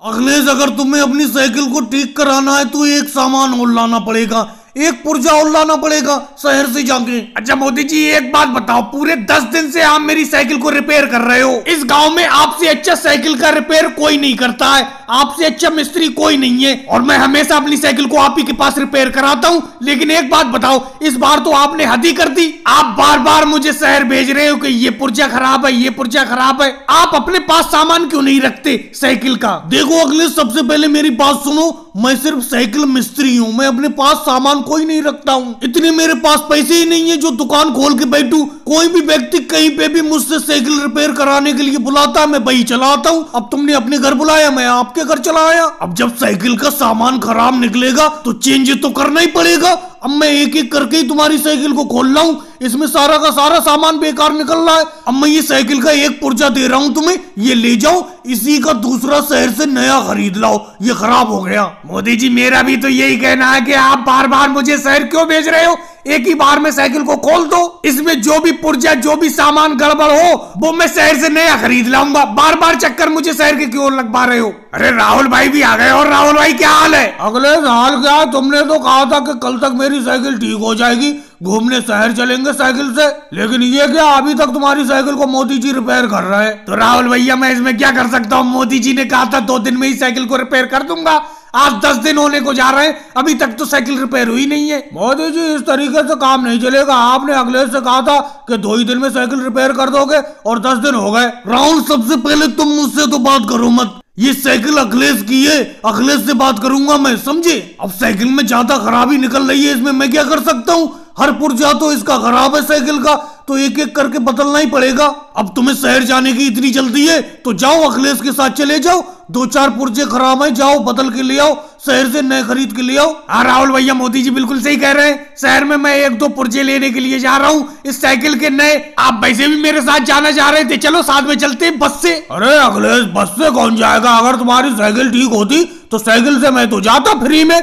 अखिलेश, अगर तुम्हें अपनी साइकिल को ठीक कराना है तो एक सामान और लाना पड़ेगा, एक पुर्जा और लाना पड़ेगा शहर से जाके। अच्छा मोदी जी, एक बात बताओ, पूरे 10 दिन से आप मेरी साइकिल को रिपेयर कर रहे हो। इस गांव में आपसे अच्छा साइकिल का रिपेयर कोई नहीं करता है, आपसे अच्छा मिस्त्री कोई नहीं है, और मैं हमेशा अपनी साइकिल को आप ही के पास रिपेयर कराता हूँ। लेकिन एक बात बताओ, इस बार तो आपने हद ही कर दी। आप बार बार मुझे शहर भेज रहे हो कि ये पुर्जा खराब है, ये पुर्जा खराब है। आप अपने पास सामान क्यों नहीं रखते साइकिल का? देखो अखिलेश, सबसे पहले मेरी बात सुनो। मैं सिर्फ साइकिल मिस्त्री हूँ, मैं अपने पास सामान कोई नहीं रखता हूँ। इतने मेरे पास पैसे ही नहीं है जो दुकान खोल के बैठूं। कोई भी व्यक्ति कहीं पे भी मुझसे साइकिल रिपेयर कराने के लिए बुलाता है, मैं वही चलाता हूँ। अब तुमने अपने घर बुलाया, मैं आपके घर चला आया। अब जब साइकिल का सामान खराब निकलेगा तो चेंज तो करना ही पड़ेगा। अब मैं एक एक करके ही तुम्हारी साइकिल को खोल रहा हूँ, इसमें सारा का सारा सामान बेकार निकल रहा है। अब मैं ये साइकिल का एक पुर्जा दे रहा हूँ तुम्हें, ये ले जाओ, इसी का दूसरा शहर से नया खरीद लाओ, ये खराब हो गया। मोदी जी, मेरा भी तो यही कहना है कि आप बार बार मुझे शहर क्यों भेज रहे हो? एक ही बार में साइकिल को खोल दो, इसमें जो भी पुर्जा जो भी सामान गड़बड़ हो वो मैं शहर से नया खरीद लाऊंगा। बार बार चक्कर मुझे शहर के क्यों लगवा रहे हो? अरे राहुल भाई भी आ गए। और राहुल भाई, क्या हाल है? अखिलेश, हाल क्या? तुमने तो कहा था कि कल तक मेरी साइकिल ठीक हो जाएगी, घूमने शहर चलेंगे साइकिल से, लेकिन ये क्या, अभी तक तुम्हारी साइकिल को मोदी जी रिपेयर कर रहे हैं। तो राहुल भैया, मैं इसमें क्या कर सकता हूँ? मोदी जी ने कहा था 2 दिन में ही साइकिल को रिपेयर कर दूंगा। आज 10 दिन होने को जा रहे हैं, अभी तक तो साइकिल रिपेयर हुई नहीं है। मोदी जी, इस तरीके से काम नहीं चलेगा। आपने अखिलेश से कहा था कि 2 ही दिन में साइकिल रिपेयर कर दोगे, और 10 दिन हो गए। राहुल, सबसे पहले तुम मुझसे तो बात करो मत। ये साइकिल अखिलेश की है, अखिलेश से बात करूंगा मैं, समझे? अब साइकिल में ज्यादा खराबी निकल रही है, इसमें मैं क्या कर सकता हूँ? हर पुर्जा तो इसका खराब है साइकिल का, तो एक एक करके बदलना ही पड़ेगा। अब तुम्हें शहर जाने की इतनी जल्दी है तो जाओ, अखिलेश के साथ चले जाओ। 2-4 पुर्जे खराब है, जाओ बदल के ले आओ, शहर से नए खरीद के ले आओ। हाँ राहुल भैया, मोदी जी बिल्कुल सही कह रहे हैं। शहर में मैं 1-2 पुर्जे लेने के लिए जा रहा हूँ इस साइकिल के नए। आप वैसे भी मेरे साथ जाना चाह रहे थे, चलो साथ में चलते हैं बस से। अरे अखिलेश, बस से कौन जाएगा? अगर तुम्हारी साइकिल ठीक होती तो साइकिल से मैं तो जाता फ्री में।